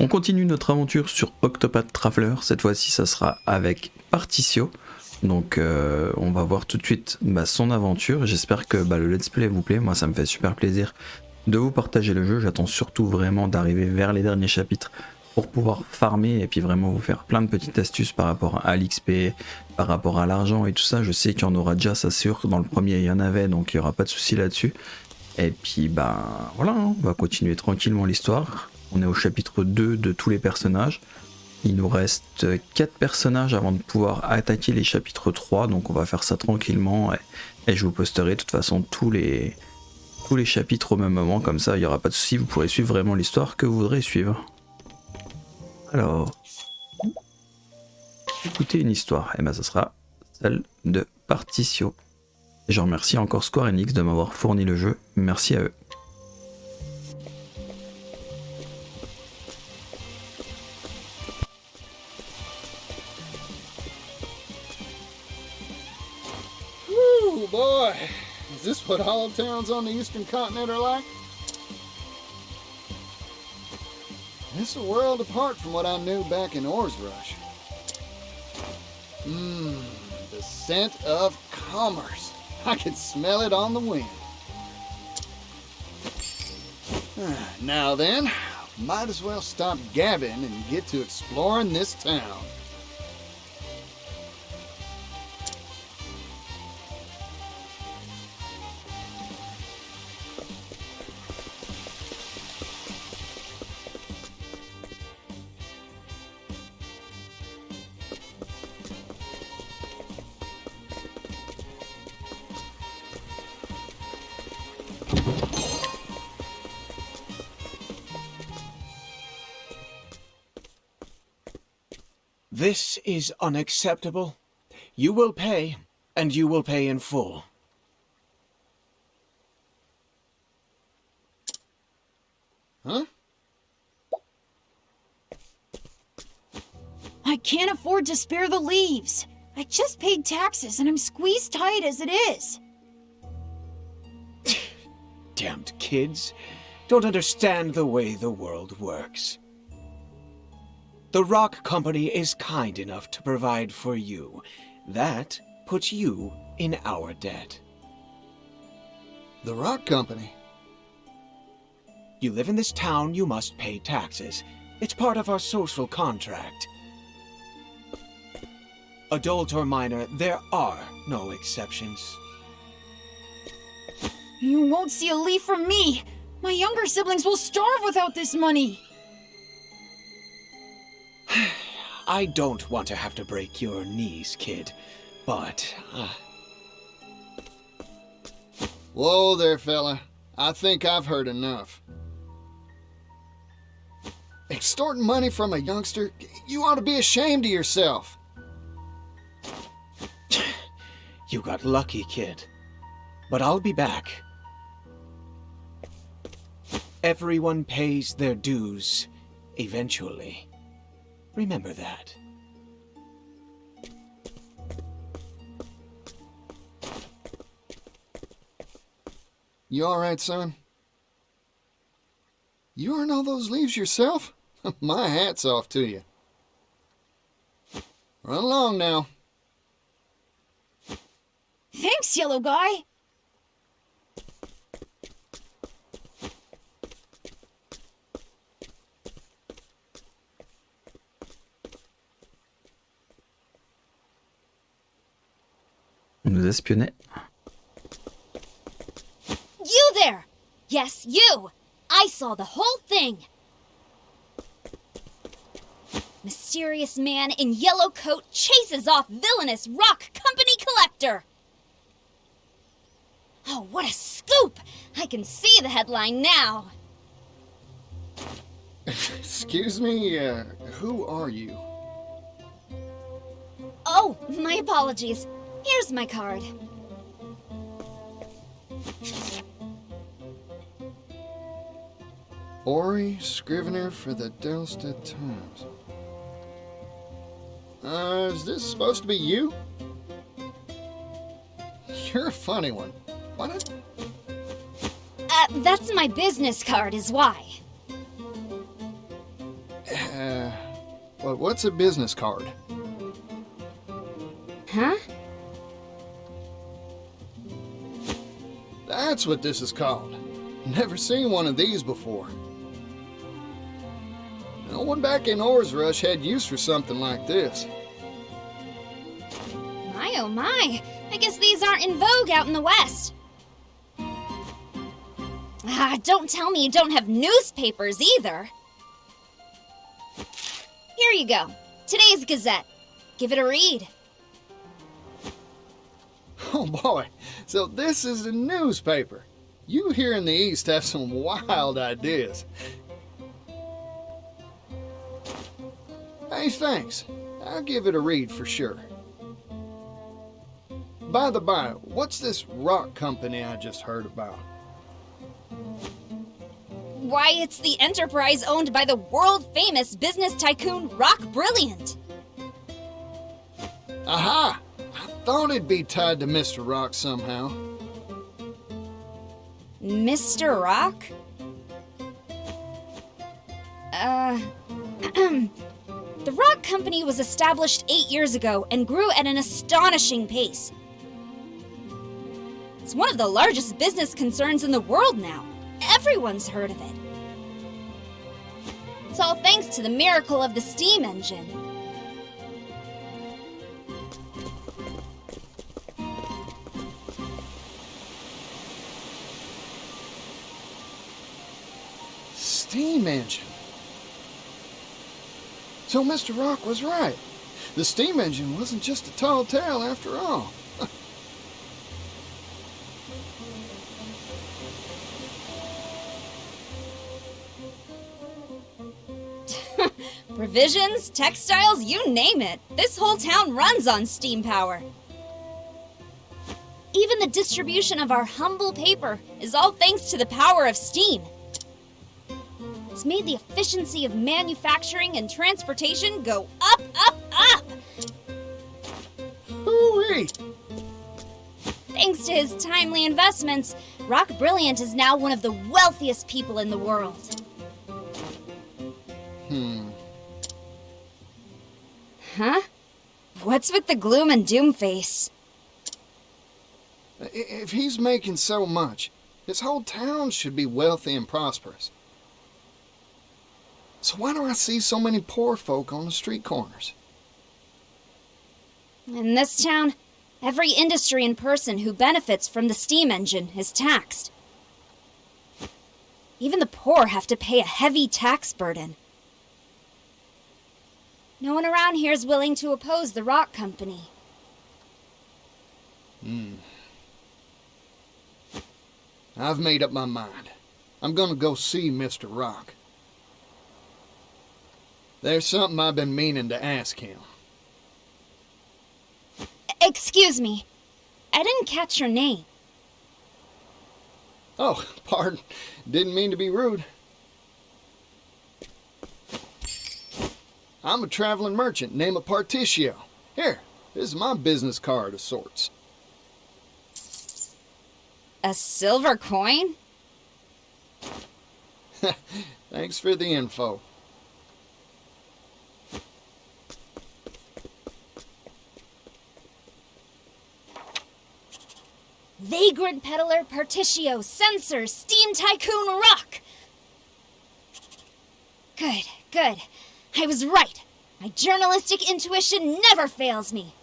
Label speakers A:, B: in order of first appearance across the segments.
A: On continue notre aventure sur Octopath Traveler, cette fois-ci ça sera avec Partitio. Donc on va voir tout de suite son aventure. J'espère que le let's play vous plaît, moi ça me fait super plaisir de vous partager le jeu. J'attends surtout vraiment d'arriver vers les derniers chapitres pour pouvoir farmer et puis vraiment vous faire plein de petites astuces par rapport à l'XP, par rapport à l'argent et tout ça. Je sais qu'il y en aura déjà, ça c'est sûr, dans le premier il y en avait, donc il n'y aura pas de souci là-dessus. Et puis voilà, on va continuer tranquillement l'histoire. On est au chapitre 2 de tous les personnages. Il nous reste 4 personnages avant de pouvoir attaquer les chapitres 3, donc on va faire ça tranquillement et je vous posterai de toute façon tous les chapitres au même moment, comme ça il n'y aura pas de souci, vous pourrez suivre vraiment l'histoire que vous voudrez suivre. Alors, écoutez une histoire, et ça sera celle de Partitio. Et je remercie encore Square Enix de m'avoir fourni le jeu, merci à eux.
B: Ooh, boy, is this what all towns on the eastern continent are like? It's a world apart from what I knew back in Oars Rush. The scent of commerce. I could smell it on the wind. Now then, might as well stop gabbing and get to exploring this town.
C: This is unacceptable. You will pay, and you will pay in full.
B: Huh?
D: I can't afford to spare the leaves. I just paid taxes and I'm squeezed tight as it is.
C: Damned kids. Don't understand the way the world works. The Rock Company is kind enough to provide for you. That puts you in our debt.
B: The Rock Company?
C: You live in this town, you must pay taxes. It's part of our social contract. Adult or minor, there are no exceptions.
D: You won't see a leaf from me. My younger siblings will starve without this money.
C: I don't want to have to break your knees, kid, but...
B: Whoa there, fella. I think I've heard enough. Extorting money from a youngster? You ought to be ashamed of yourself.
C: You got lucky, kid. But I'll be back. Everyone pays their dues, eventually. Remember that.
B: You alright, son? You earn all those leaves yourself? My hat's off to you. Run along now.
D: Thanks, yellow guy.
A: On nous espionnait.
E: You there! Yes, you! I saw the whole thing! Mysterious man in yellow coat chases off villainous Rock Company collector! Oh, what a scoop! I can see the headline now!
B: Excuse me, who are you?
E: Oh, my apologies. Here's my card.
B: Ori, Scrivener for the Delstead Times. Is this supposed to be you? You're a funny one. Why not?
E: That's my business card is why.
B: What's a business card?
E: Huh?
B: That's what this is called. Never seen one of these before. No one back in Ores Rush had use for something like this.
E: My oh my, I guess these aren't in vogue out in the West. Ah, don't tell me you don't have newspapers either. Here you go, today's Gazette. Give it a read.
B: Oh boy, so this is a newspaper. You here in the East have some wild ideas. Hey, thanks. I'll give it a read for sure. By the by, what's this rock company I just heard about?
E: Why, it's the enterprise owned by the world-famous business tycoon Rock Brilliant.
B: Aha! I thought it'd be tied to Mr. Rock somehow.
E: Mr. Rock? The Rock Company was established 8 years ago and grew at an astonishing pace. It's one of the largest business concerns in the world now. Everyone's heard of it. It's all thanks to the miracle of the steam engine.
B: Steam engine. So Mr. Rock was right. The steam engine wasn't just a tall tale after all.
E: Provisions, textiles, you name it. This whole town runs on steam power. Even the distribution of our humble paper is all thanks to the power of steam. It's made the efficiency of manufacturing and transportation go up, up, up.
B: Hooey!
E: Thanks to his timely investments, Rock Brilliant is now one of the wealthiest people in the world. Huh? What's with the gloom and doom face?
B: If he's making so much, his whole town should be wealthy and prosperous. So why do I see so many poor folk on the street corners?
E: In this town, every industry and person who benefits from the steam engine is taxed. Even the poor have to pay a heavy tax burden. No one around here is willing to oppose the Rock Company.
B: I've made up my mind. I'm gonna go see Mr. Rock. There's something I've been meaning to ask him.
E: Excuse me. I didn't catch your name.
B: Oh, pardon. Didn't mean to be rude. I'm a traveling merchant named Partitio. Here, this is my business card of sorts.
E: A silver coin?
B: Thanks for the info.
E: Vagrant peddler, Partitio, censor, steam tycoon, Rock! Good, good. I was right. My journalistic intuition never fails me.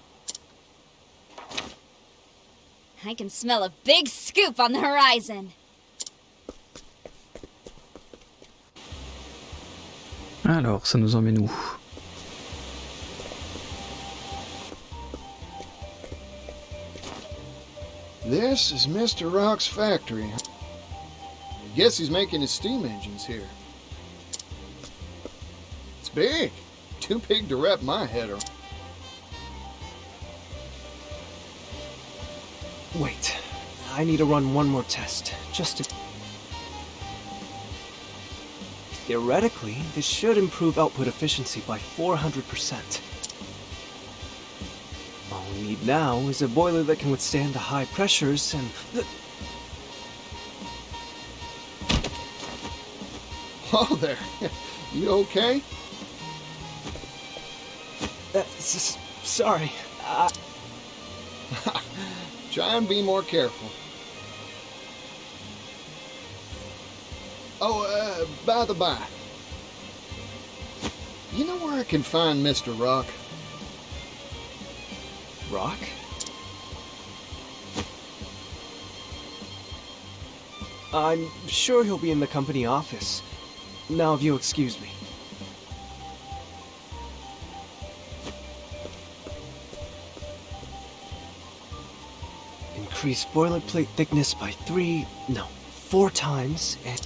E: I can smell a big scoop on the horizon.
A: Alors, ça nous emmène où?
B: This is Mr. Rock's factory. I guess he's making his steam engines here. It's big. Too big to wrap my head around.
C: Wait, I need to run one more test, just to... Theoretically, this should improve output efficiency by 400%. All we need now is a boiler that can withstand the high pressures and...
B: Oh there. You okay?
C: Sorry.
B: Try and be more careful. Oh, by the by. You know where I can find Mr. Rock?
C: Rock? I'm sure he'll be in the company office. Now if you'll excuse me. Increase boilerplate thickness by 4 times and...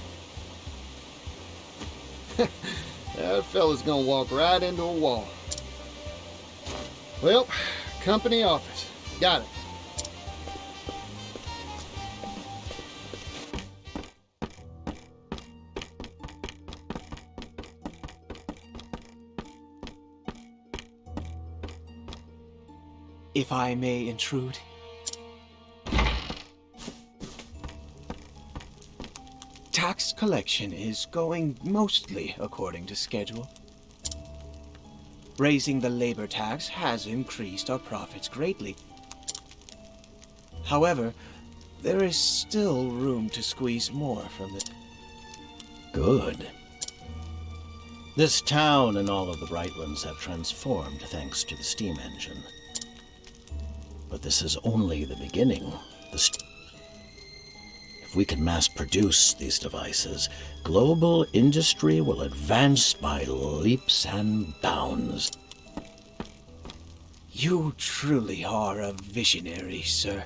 B: That fella's gonna walk right into a wall. Well, company office. Got it.
C: If I may intrude. Tax collection is going mostly according to schedule. Raising the labor tax has increased our profits greatly. However, there is still room to squeeze more from it.
F: Good. This town and all of the Brightlands have transformed thanks to the steam engine. But this is only the beginning. If we can mass produce these devices, global industry will advance by leaps and bounds.
C: You truly are a visionary, sir.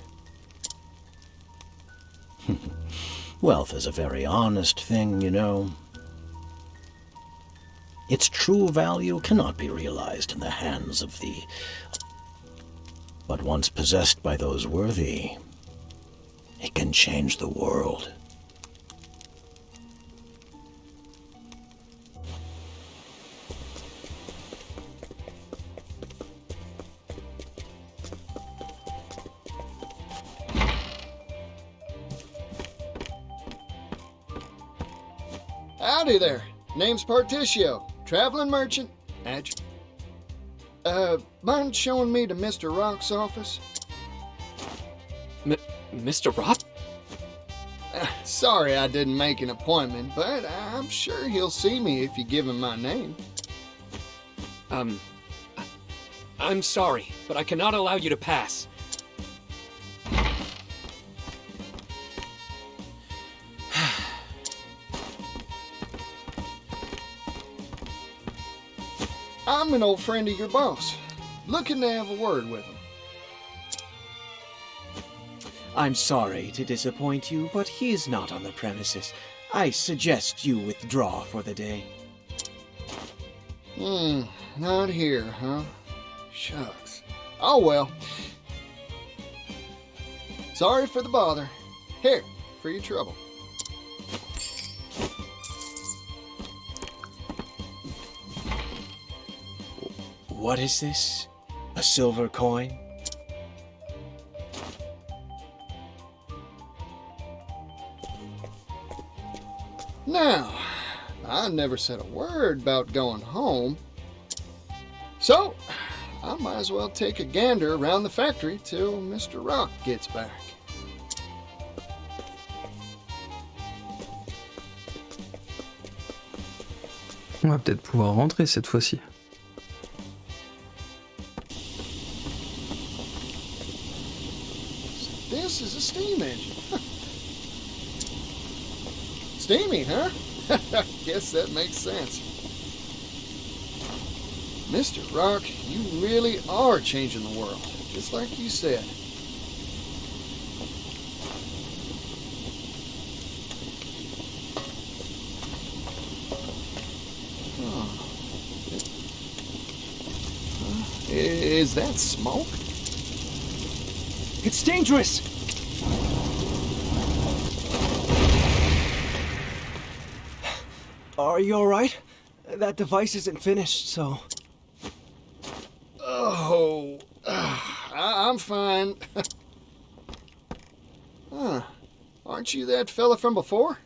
F: Wealth is a very honest thing, you know. Its true value cannot be realized in the hands of the... But once possessed by those worthy, it can change the world.
B: Howdy there. Name's Partitio, traveling merchant. Mind showing me to Mr. Rock's office?
C: Mr. Rock?
B: Sorry I didn't make an appointment, but I'm sure he'll see me if you give him my name.
G: I'm sorry, but I cannot allow you to pass.
B: I'm an old friend of your boss, looking to have a word with him.
C: I'm sorry to disappoint you, but he is not on the premises. I suggest you withdraw for the day.
B: Not here, huh? Shucks. Oh well. Sorry for the bother. Here, for your trouble.
C: What is this? A silver coin?
B: Now, I never said a word about going home. So, I might as well take a gander around the factory till Mr. Rock gets back.
A: On va peut-être pouvoir rentrer cette fois-ci.
B: This is a steam engine. Steamy, huh? Guess that makes sense. Mr. Rock, you really are changing the world, just like you said. Is that smoke?
C: It's dangerous! Are you alright? That device isn't finished, so...
B: Oh, I'm fine. Huh. Aren't you that fella from before?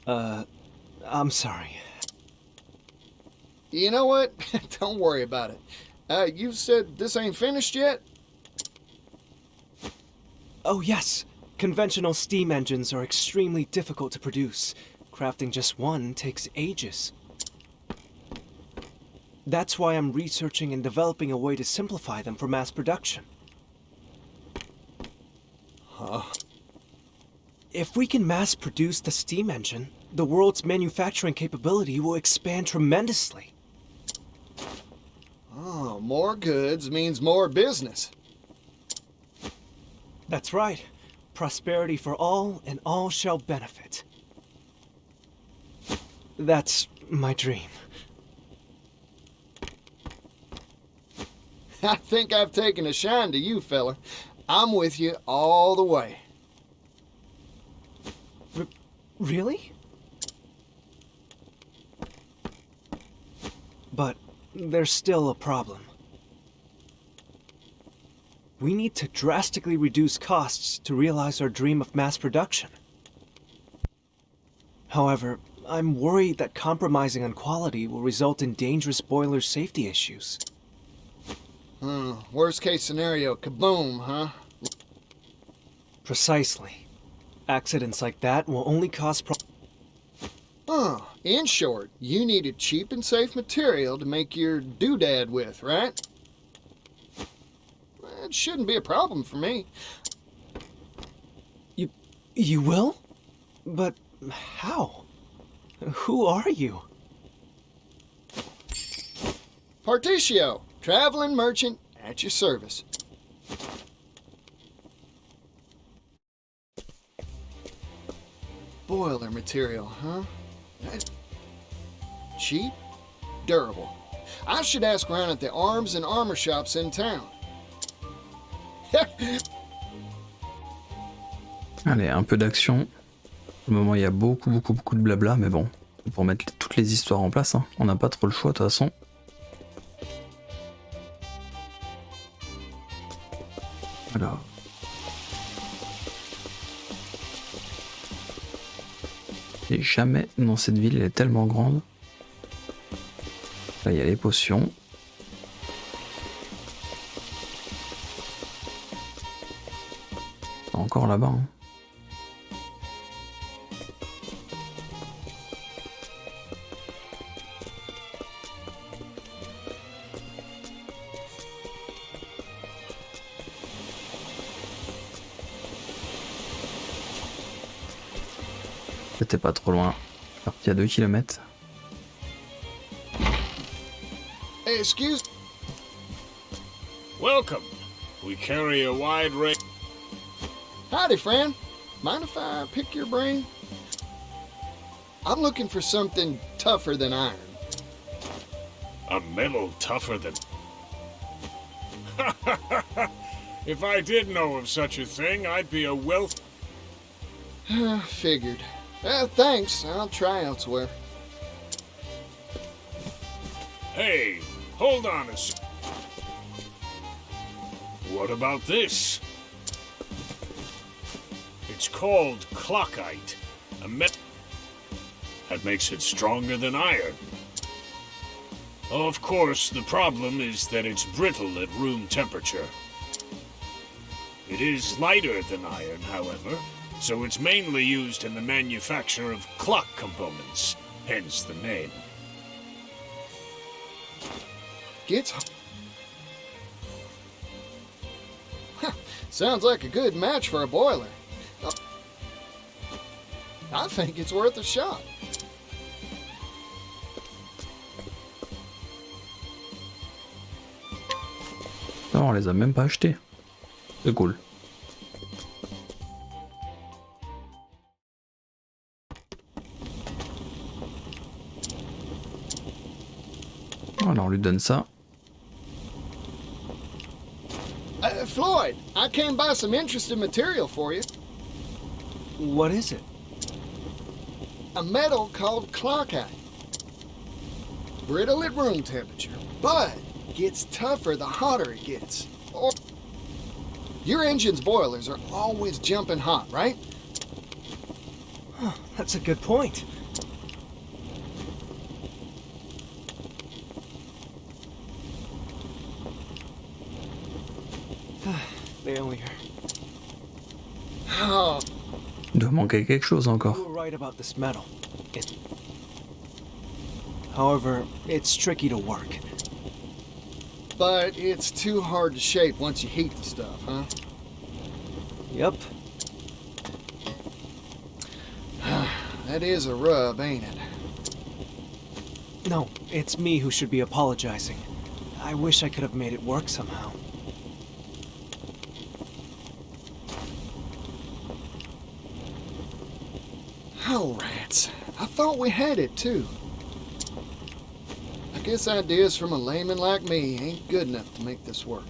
C: I'm sorry.
B: You know what? Don't worry about it. You said this ain't finished yet?
C: Oh yes, conventional steam engines are extremely difficult to produce. Crafting just one takes ages. That's why I'm researching and developing a way to simplify them for mass production.
B: Huh?
C: If we can mass produce the steam engine, the world's manufacturing capability will expand tremendously.
B: Oh, more goods means more business.
C: That's right. Prosperity for all, and all shall benefit. That's my dream.
B: I think I've taken a shine to you, fella. I'm with you all the way.
C: Really? But there's still a problem. We need to drastically reduce costs to realize our dream of mass production. However, I'm worried that compromising on quality will result in dangerous boiler safety issues.
B: Worst case scenario, kaboom, huh?
C: Precisely. Accidents like that will only cause
B: In short, you needed cheap and safe material to make your doodad with, right? It shouldn't be a problem for me.
C: You will? But how? Who are you?
B: Partitio, traveling merchant at your service. Boiler material, huh? Cheap, durable. I should ask around at the arms and armor shops in town.
A: Allez, un peu d'action. Pour le moment, il y a beaucoup de blabla, mais bon, pour mettre toutes les histoires en place, hein. On n'a pas trop le choix de toute façon. Alors. Et jamais dans cette ville, elle est tellement grande. Là, il y a les potions. C'est encore là-bas, hein. C'était pas trop loin. Parti à 2 km.
B: Excuse.
H: Welcome. We carry a wide range.
B: Howdy, friend. Mind if I pick your brain? I'm looking for something tougher than iron.
H: A metal tougher than. If I did know of such a thing, I'd be a wealth.
B: Figured. Thanks. I'll try elsewhere.
H: Hey, hold on a sec. What about this? It's called clockite, a metal that makes it stronger than iron. Of course, the problem is that it's brittle at room temperature. It is lighter than iron, however, so it's mainly used in the manufacture of clock components, hence the name.
B: Sounds like a good match for a boiler. I think it's worth a shot.
A: Non, on les a même pas achetés. C'est cool. Voilà, on lui donne ça.
B: Floyd, I came by some interesting material for you.
C: What is it?
B: A metal called clockite. Brittle at room temperature, but gets tougher the hotter it gets. Your engine's boilers are always jumping hot, right?
C: That's a good point. failure.
B: Oh,
A: Il doit manquer quelque chose encore.
C: You were right about this metal. However, it's tricky to work.
B: but it's too hard to shape once you heat the stuff, huh?
C: Yep.
B: That is a rub, ain't it?
C: No, it's me who should be apologizing. I wish I could have made it work somehow.
B: Oh, rats. I thought we had it, too. I guess ideas from a layman like me ain't good enough to make this work.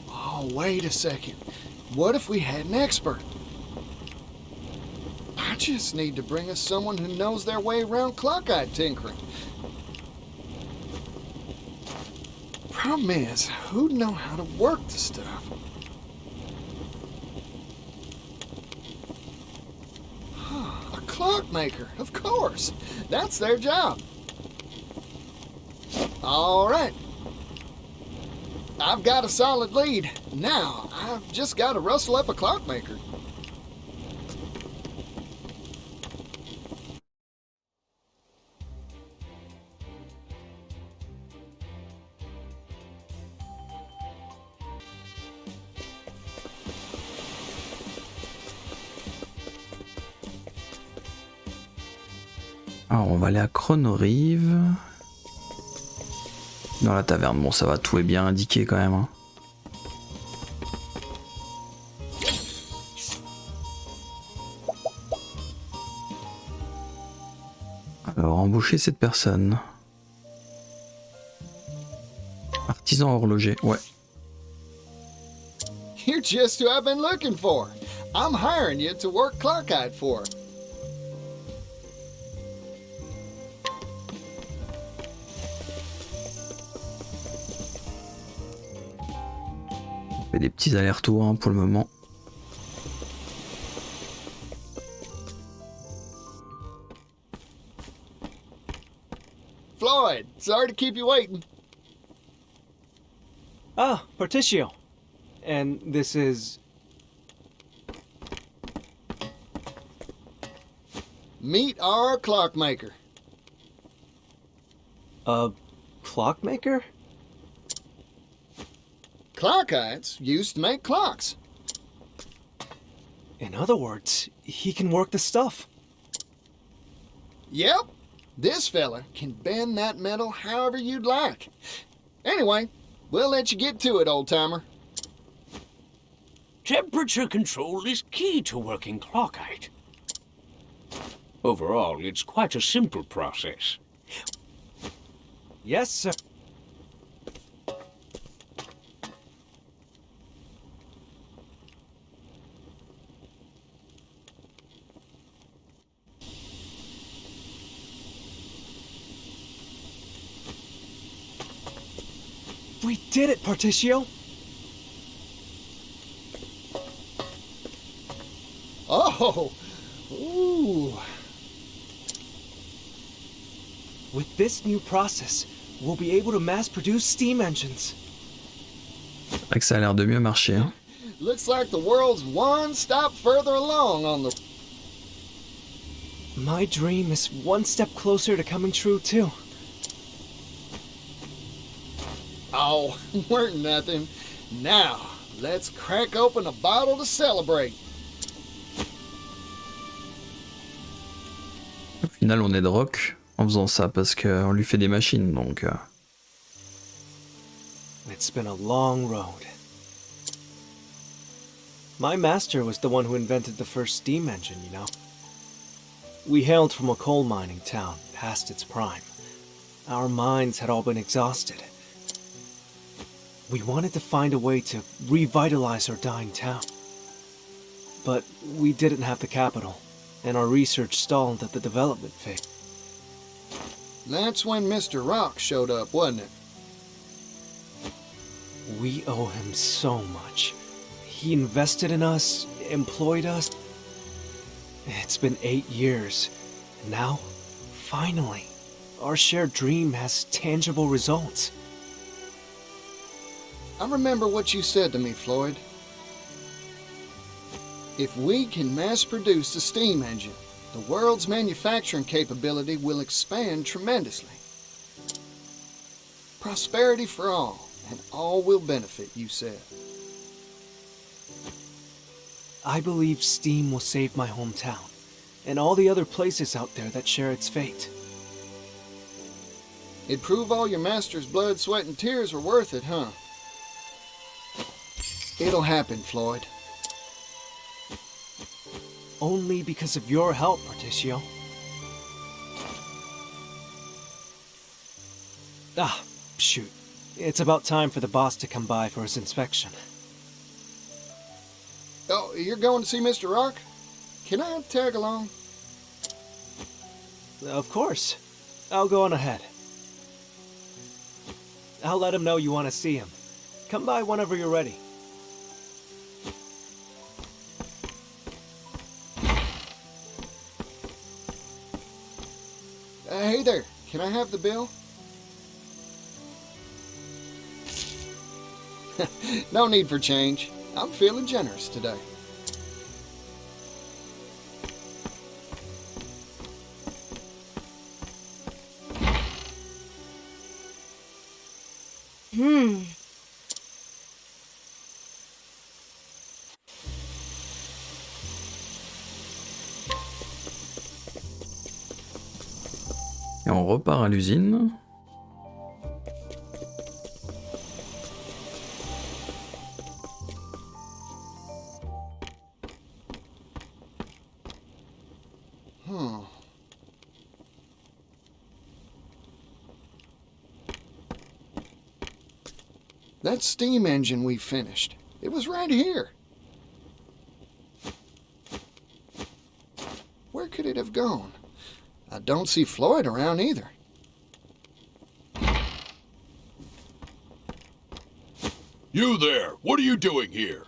B: Oh, wait a second. What if we had an expert? I just need to bring us someone who knows their way around clock-eyed tinkering. Problem is, who'd know how to work the stuff? A clockmaker, of course. That's their job. All right. I've got a solid lead. Now, I've just got to rustle up a clockmaker.
A: Alors on va aller à Chronorive. Dans la taverne, bon ça va, tout est bien indiqué quand même. Hein. Alors embaucher cette personne. Artisan horloger, ouais.
B: You're just who I've been looking for. I'm hiring you to work clock-eyed for.
A: On fait des petits allers-retours hein, pour le moment.
B: Floyd, sorry to keep you waiting.
C: Ah, Partitio. And this is...
B: Meet our clockmaker.
C: a clockmaker?
B: Clock-eyeds used to make clocks.
C: In other words, he can work the stuff.
B: Yep, this fella can bend that metal however you'd like. Anyway, we'll let you get to it, old-timer.
H: Temperature control is key to working clockite. Overall, it's quite a simple process.
C: Yes, sir. We did it, Partitio!
B: Oh! Ooh!
C: With this new process, we'll be able to mass-produce steam engines.
A: C'est vrai que ça a l'air de mieux marcher. Hein.
B: Looks like the world's one stop further along on the...
C: My dream is one step closer to coming true, too.
B: Oh, weren't nothing. Now, let's crack open a bottle to celebrate.
A: Au final, on est de rock en faisant ça parce qu'on lui fait des machines, donc.
C: It's been a long road. My master was the one who invented the first steam engine, you know. We hailed from a coal mining town, past its prime. Our minds had all been exhausted. We wanted to find a way to revitalize our dying town. But we didn't have the capital, and our research stalled at the development phase.
B: That's when Mr. Rock showed up, wasn't it?
C: We owe him so much. He invested in us, employed us. It's been 8 years. Now, finally, our shared dream has tangible results.
B: I remember what you said to me, Floyd. If we can mass produce the steam engine, the world's manufacturing capability will expand tremendously. Prosperity for all, and all will benefit, you said.
C: I believe steam will save my hometown, and all the other places out there that share its fate.
B: It'd prove all your master's blood, sweat, and tears were worth it, huh? It'll happen, Floyd.
C: Only because of your help, Partitio. Ah, shoot. It's about time for the boss to come by for his inspection.
B: Oh, you're going to see Mr. Rock? Can I tag along?
C: Of course. I'll go on ahead. I'll let him know you want to see him. Come by whenever you're ready.
B: Hey there, can I have the bill? No need for change. I'm feeling generous today.
A: Et on repart à l'usine.
B: That steam engine we finished, it was right here. Where could it have gone? I don't see Floyd around either.
H: You there! What are you doing here?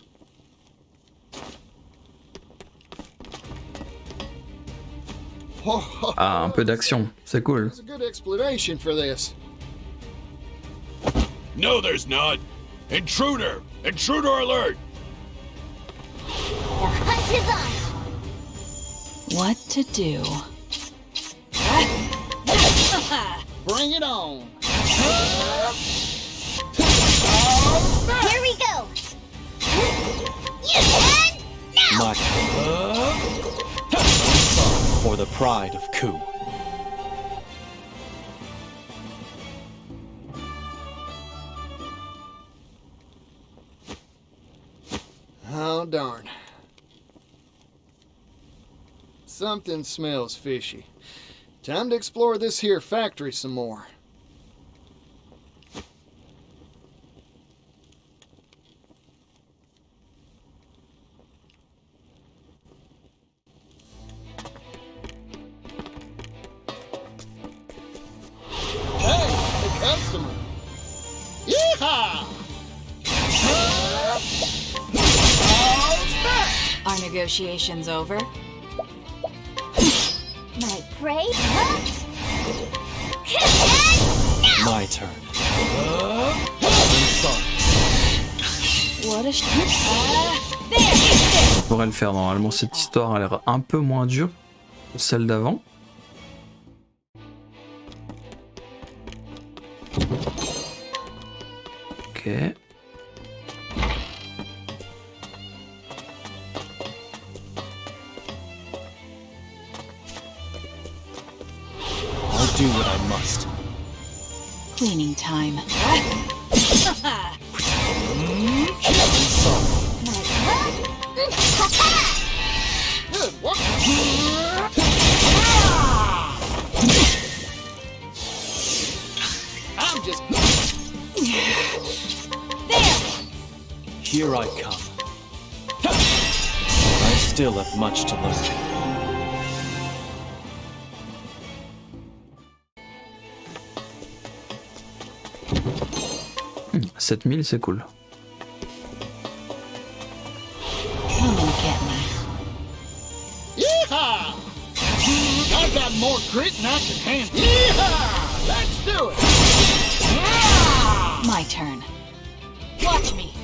A: Ah, un peu d'action, c'est cool.
B: There's a good explanation for this.
H: No, there's not! Intruder! Intruder alert!
I: The hunt is on!
D: What to do?
B: Bring it on!
I: Here we go! You can now!
C: My for the pride of Coup.
B: 'Oh, darn. Something smells fishy. Time to explore this here factory some more. Hey, the customer! Yeehaw!
D: Are negotiations over?
I: My prey?
C: My turn.
D: What a
A: On pourrait le faire normalement, cette histoire a l'air un peu moins dure que celle d'avant. Ok.
C: I'll do what I must.
D: cleaning time.
B: Good work. I'm just...
I: There!
C: Here I come. I still have much to learn.
A: 7000, c'est cool.
D: Come and get me.
B: Yeehaw! I've got more grit than I can handle. Yeehaw! Let's do it!
D: My turn. Watch me.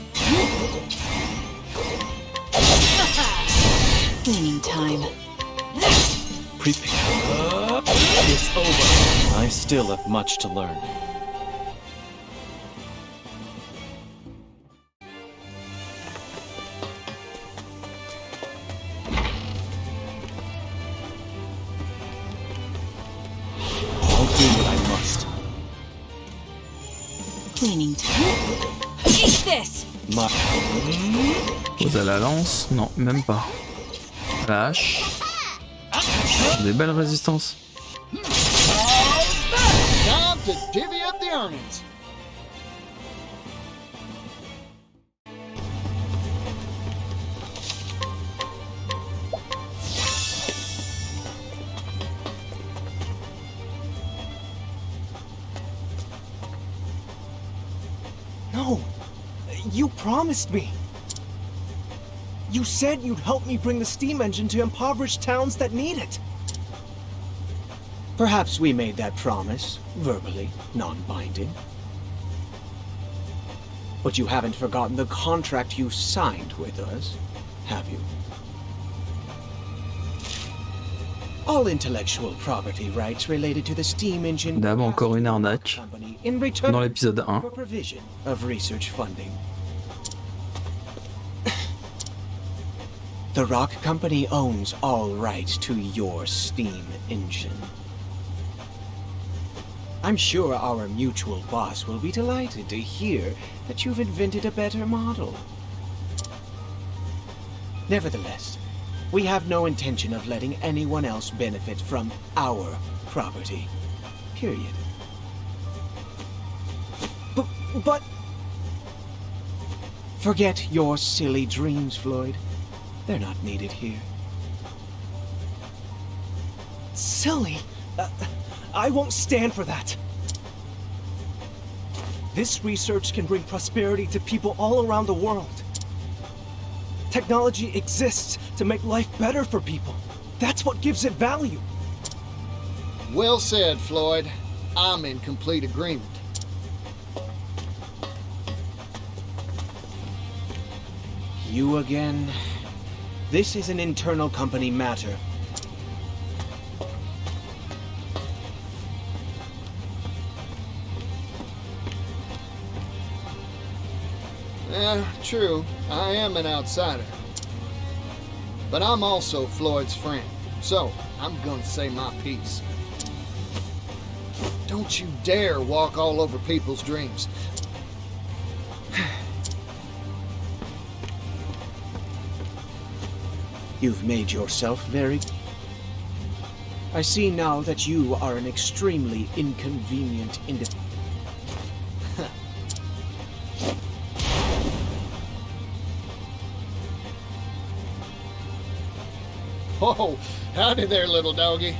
D: Cleaning time.
C: Prepare. It's over. I still have much to learn. I'll do what I must.
D: Cleaning time. Eat this.
C: My...
A: Pose à la lance? Non, même pas. À la hache. Des belles résistances.
B: Time to divvy up the earnings.
C: No! You promised me! You said you'd help me bring the steam engine to impoverished towns that need it! Perhaps we made that promise, verbally, non-binding. But you haven't forgotten the contract you signed with us, have you? All intellectual property rights related to the steam engine...
A: Dame, encore une arnaque.
C: In return
A: Dans l'épisode 1.
C: for provision of research funding. The Rock Company owns all rights to your steam engine. I'm sure our mutual boss will be delighted to hear that you've invented a better model. Nevertheless, we have no intention of letting anyone else benefit from our property. Period. But... Forget your silly dreams, Floyd. They're not needed here. Silly? I won't stand for that. This research can bring prosperity to people all around the world. Technology exists to make life better for people. That's what gives it value.
B: Well said, Floyd. I'm in complete agreement.
C: You again? This is an internal company matter.
B: True. I am an outsider. But I'm also Floyd's friend, so I'm gonna say my piece. Don't you dare walk all over people's dreams.
C: You've made yourself very... I see now that you are an extremely inconvenient individual.
B: Oh, howdy there, little doggy.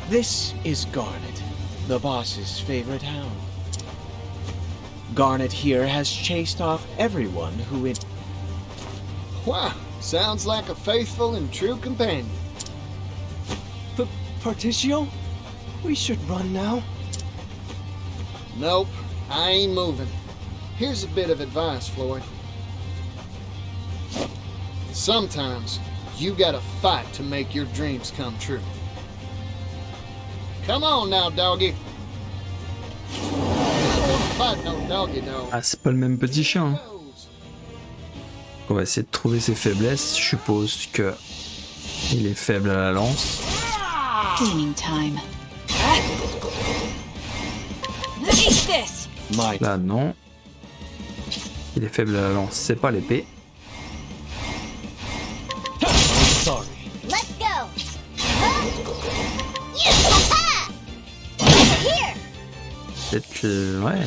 C: This is Garnet, the boss's favorite hound. Garnet here has chased off everyone who it...
B: Wow, sounds like a faithful and true companion.
C: Partitio? We should run now.
B: Nope, I ain't moving. Here's a bit of advice, Floyd. Sometimes, you gotta fight to make your dreams come true. Come on now, doggy.
A: Ah, c'est pas le même petit chien. Hein. On va essayer de trouver ses faiblesses. Je suppose que il est faible à la lance.
D: Cleaning time.
A: Là, non. Il est faible à la lance, c'est pas l'épée.
C: Sorry.
I: Let's go. Here.
A: Peut-être que... ouais.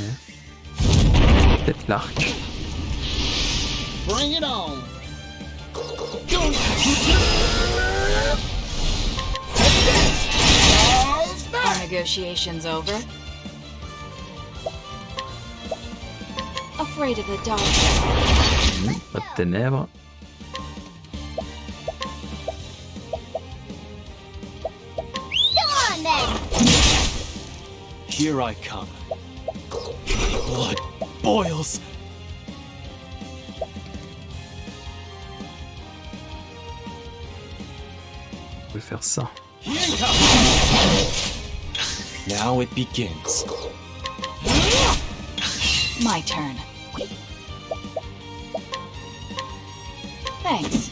A: Peut-être l'arc.
B: Bring it on.
D: Are negotiations over? Afraid of the dark.
A: Pas de ténèbres.
C: Here I come. My blood boils.
A: On peut faire ça.
C: Now it begins.
D: My turn. Thanks.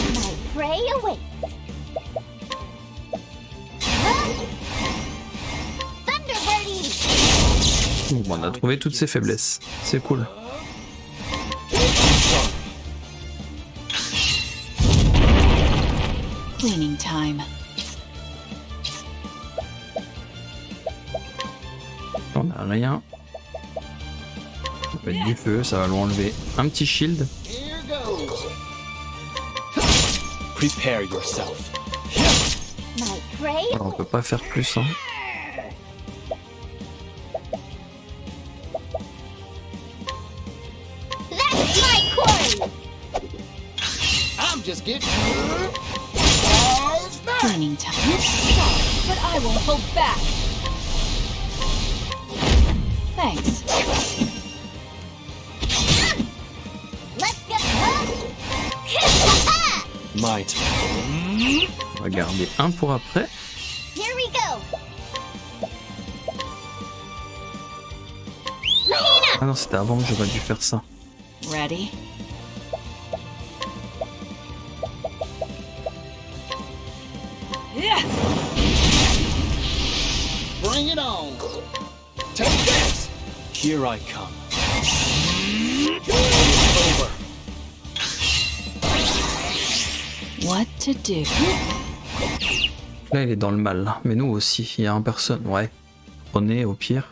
I: My prey awaits. Thunderbirdies!
A: Bon, on a trouvé toutes ses faiblesses. C'est cool.
D: Cleaning time.
A: On a rien. On va mettre du feu, ça va lui enlever un petit shield.
B: Here goes.
C: Prepare yourself.
I: My prey
A: Alors, on peut pas faire plus, hein.
I: That's my quarry!
B: I'm just getting.
D: Cleaning time.
E: But I won't hold back.
D: Thanks.
I: Let's go!
C: My turn.
A: On va garder un pour après.
I: Here we go!
A: Ah non, c'était avant que j'aurais dû faire ça.
D: Ready?
B: Bring it on. Take this.
C: Here I come. Over.
D: What to do?
A: Là, il est dans le mal. Mais nous aussi, il y a un personne. Ouais. Prenez au pire.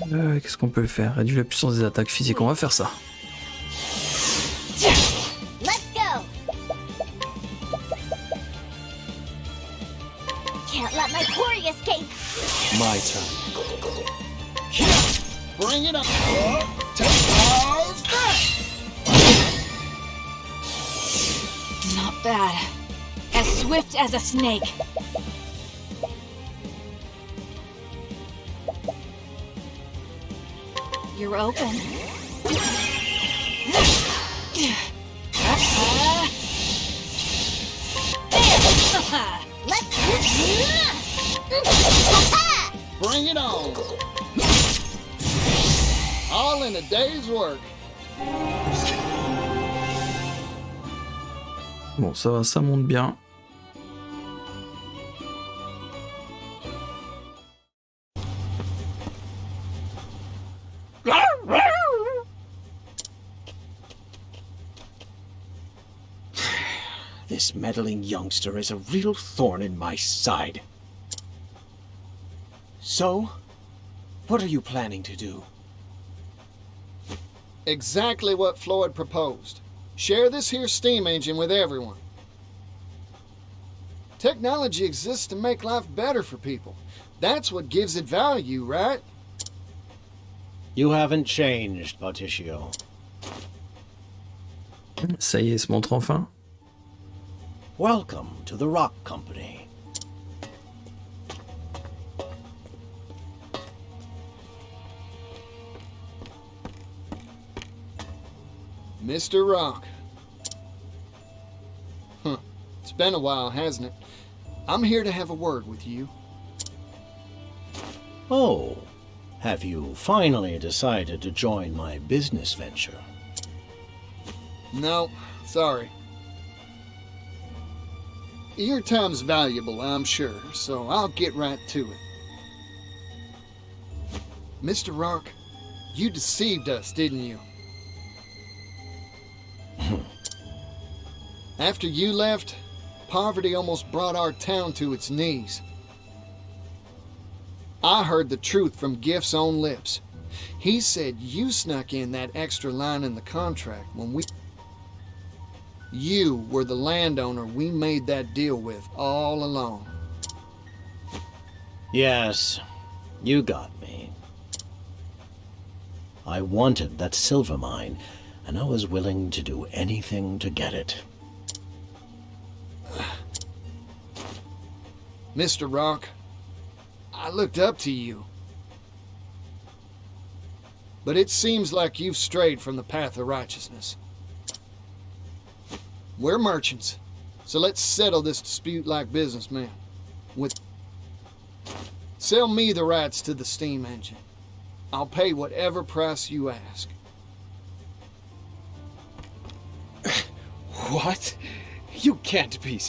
A: Qu'est-ce qu'on peut faire? Réduire la puissance des attaques physiques. On va faire ça.
I: Let's go! Can't let my quarry escape!
C: My turn.
B: Bring it up. Take those back.
D: Not bad.
E: As swift as a snake.
D: You're open.
B: Bring it on. All in a day's work.
A: Bon, ça va, ça monte bien.
C: This meddling youngster is a real thorn in my side. So, what are you planning to do?
B: Exactly what Floyd proposed. Share this here steam engine with everyone. Technology exists to make life better for people. That's what gives it value, right?
F: You haven't changed, Partitio.
A: Ça y est, il se montre enfin.
F: Welcome to the Rock Company.
B: Mr. Rock. Huh. It's been a while, hasn't it? I'm here to have a word with you.
F: Oh, have you finally decided to join my business venture?
B: No, sorry. Your time's valuable, I'm sure, so I'll get right to it. Mr. Rock, you deceived us, didn't you? After you left, poverty almost brought our town to its knees. I heard the truth from Gift's own lips. He said you snuck in that extra line in the contract when we... You were the landowner we made that deal with all along.
F: Yes, you got me. I wanted that silver mine, and I was willing to do anything to get it.
B: Mr. Rock, I looked up to you. But it seems like you've strayed from the path of righteousness. We're merchants, so let's settle this dispute like businessmen. Sell me the rights to the steam engine. I'll pay whatever price you ask.
C: What? You can't be...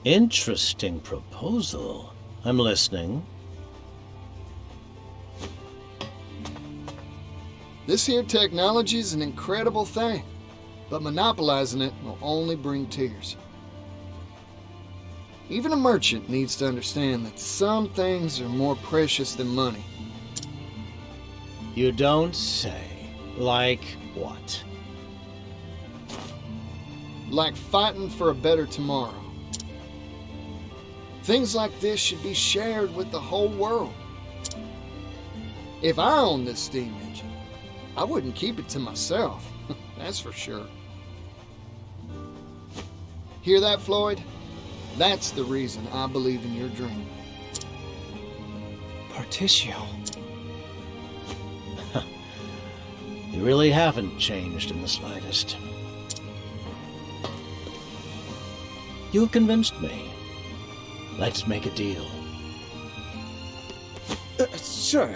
F: Interesting proposal. I'm listening.
B: This here technology's an incredible thing, but monopolizing it will only bring tears. Even a merchant needs to understand that some things are more precious than money.
F: You don't say. Like what?
B: Like fighting for a better tomorrow. Things like this should be shared with the whole world. If I owned this steam engine, I wouldn't keep it to myself, that's for sure. Hear that, Floyd? That's the reason I believe in your dream.
C: Partitio.
F: You really haven't changed in the slightest. You've convinced me. Let's make a deal.
C: Sure.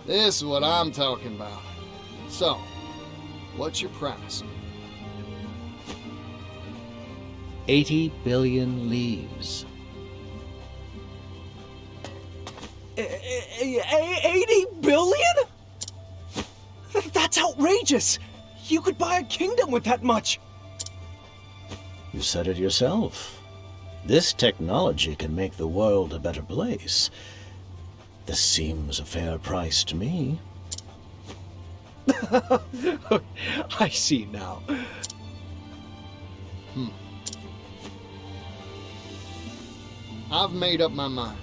B: This is what I'm talking about. So, what's your price?
F: 80 billion leaves.
C: 80 billion? That's outrageous! You could buy a kingdom with that much!
F: You said it yourself. This technology can make the world a better place. This seems a fair price to me.
C: I see now.
B: I've made up my mind.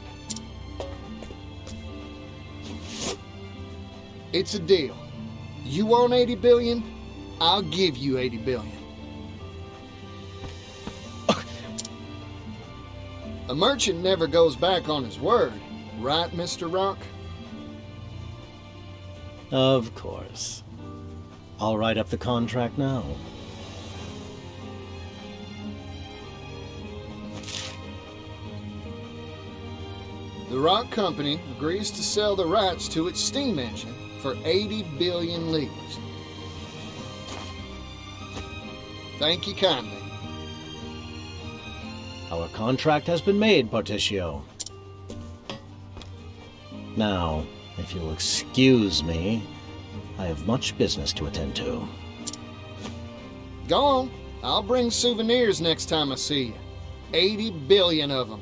B: It's a deal. You want 80 billion? I'll give you 80 billion. A merchant never goes back on his word, right, Mr. Rock?
F: Of course. I'll write up the contract now.
B: The Rock Company agrees to sell the rights to its steam engine for 80 billion leaves. Thank you kindly.
F: Our contract has been made, Partitio. Now, if you'll excuse me, I have much business to attend to.
B: Go on. I'll bring souvenirs next time I see you. 80 billion of them.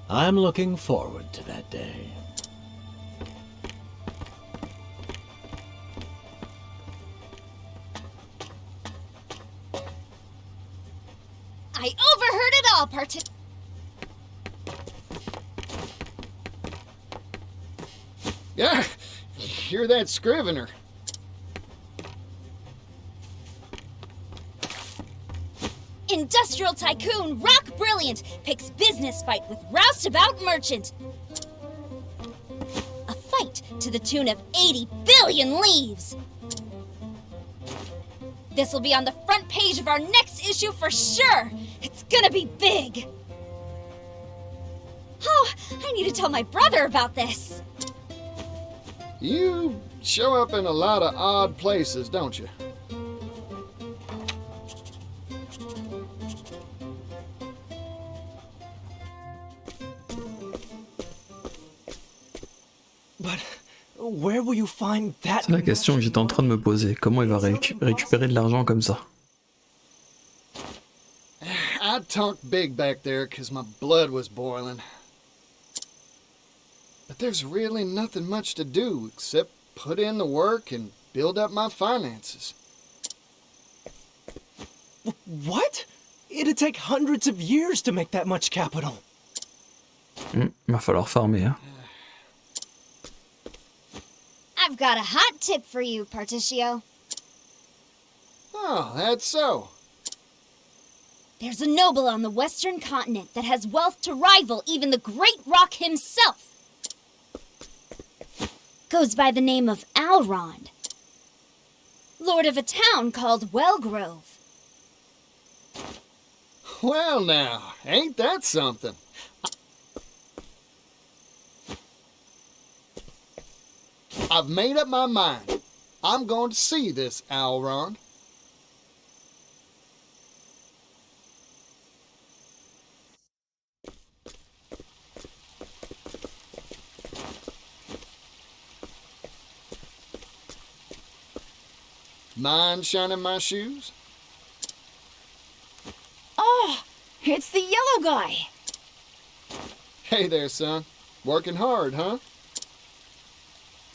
F: I'm looking forward to that day.
E: I overheard it all,
B: Yeah, hear that scrivener.
E: Industrial tycoon Rock Brilliant picks business fight with roustabout merchant. A fight to the tune of 80 billion leaves. This will be on the front page of our next issue for sure. It's gonna be big. Oh, I need to tell my brother about this.
B: You show up in a lot of odd places, don't you?
C: But where will you find that?
A: C'est la question que j'étais en train de me poser. Comment il va récupérer de l'argent comme ça?
B: I talked big back there because my blood was boiling. But there's really nothing much to do except put in the work and build up my finances.
C: What? It'd take hundreds of years to make that much capital.
A: Va falloir farmer, hein.
E: I've got a hot tip for you, Partitio.
B: Oh, that's so.
E: There's a noble on the western continent that has wealth to rival even the great rock himself. Goes by the name of Alrond, lord of a town called Wellgrove.
B: Well now, ain't that something? I've made up my mind. I'm going to see this Alrond. Mind shining my shoes?
D: Oh, it's the yellow guy.
B: Hey there, son. Working hard, huh?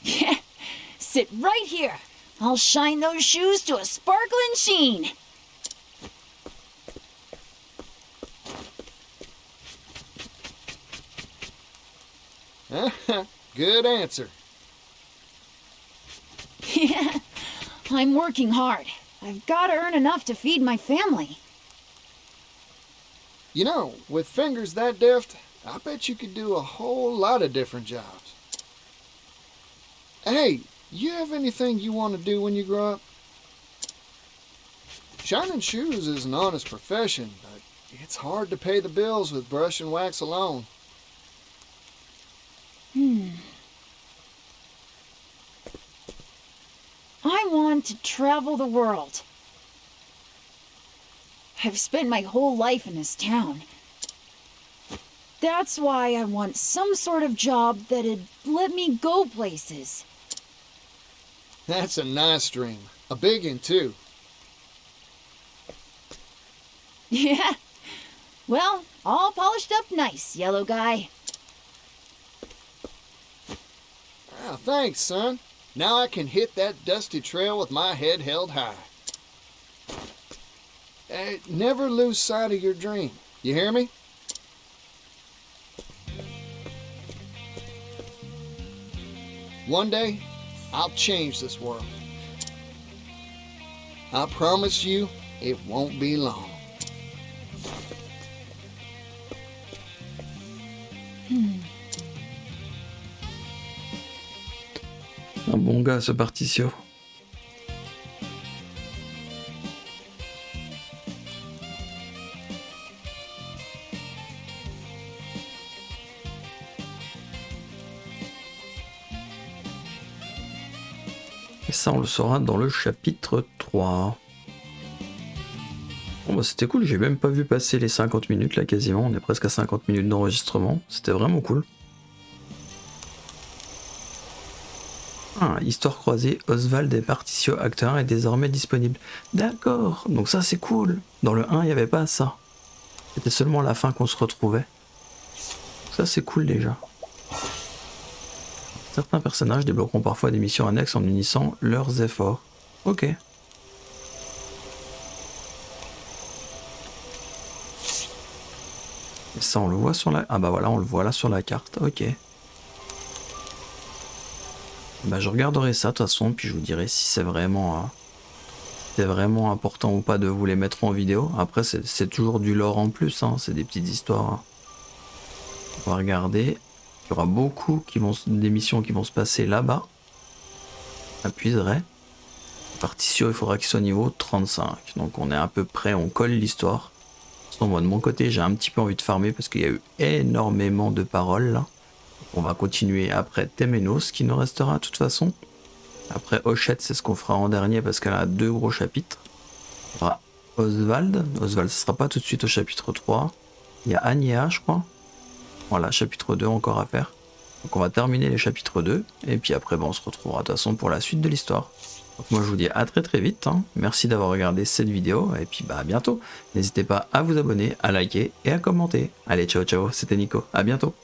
D: Yeah, sit right here. I'll shine those shoes to a sparkling sheen.
B: Good answer.
D: Yeah, I'm working hard. I've got to earn enough to feed my family.
B: You know, with fingers that deft, I bet you could do a whole lot of different jobs. Hey, you have anything you want to do when you grow up? Shining shoes is an honest profession, but it's hard to pay the bills with brush and wax alone.
D: I want to travel the world. I've spent my whole life in this town. That's why I want some sort of job that'd let me go places.
B: That's a nice dream. A big one, too.
D: Yeah. Well, all polished up nice, yellow guy.
B: Oh, thanks, son. Now I can hit that dusty trail with my head held high. Never lose sight of your dream. You hear me? One day, I'll change this world. I promise you, it won't be long.
A: Un bon gars, ce Partitio. Et ça, on le saura dans le chapitre 3. Bon bah c'était cool, j'ai même pas vu passer les 50 minutes là quasiment, on est presque à 50 minutes d'enregistrement, c'était vraiment cool. Ah, Histoire croisée, Oswald et Partitio acteur est désormais disponible. D'accord, donc ça c'est cool. Dans le 1, il n'y avait pas ça. C'était seulement à la fin qu'on se retrouvait. Ça c'est cool déjà. Certains personnages débloqueront parfois des missions annexes en unissant leurs efforts. Ok. Et ça on le voit sur la... Ah bah voilà, on le voit là sur la carte, ok. Bah je regarderai ça de toute façon, puis je vous dirai si c'est vraiment important ou pas de vous les mettre en vidéo. Après c'est toujours du lore en plus, hein, c'est des petites histoires. Hein. On va regarder. Il y aura beaucoup des missions qui vont se passer là-bas. Appuierai. Partitio, il faudra qu'il soit niveau 35. Donc on est à peu près, on colle l'histoire. Moi de mon côté, j'ai un petit peu envie de farmer parce qu'il y a eu énormément de paroles là. On va continuer après Temenos, qui nous restera de toute façon. Après Hochette, c'est ce qu'on fera en dernier parce qu'elle a 2 gros chapitres. Il y aura Oswald. Oswald, ce sera pas tout de suite au chapitre 3. Il y a Agnea, je crois. Voilà, chapitre 2 encore à faire. Donc on va terminer les chapitres 2. Et puis après, on se retrouvera de toute façon pour la suite de l'histoire. Donc moi je vous dis à très très vite. Hein. Merci d'avoir regardé cette vidéo. Et puis à bientôt. N'hésitez pas à vous abonner, à liker et à commenter. Allez, ciao ciao, c'était Nico. À bientôt.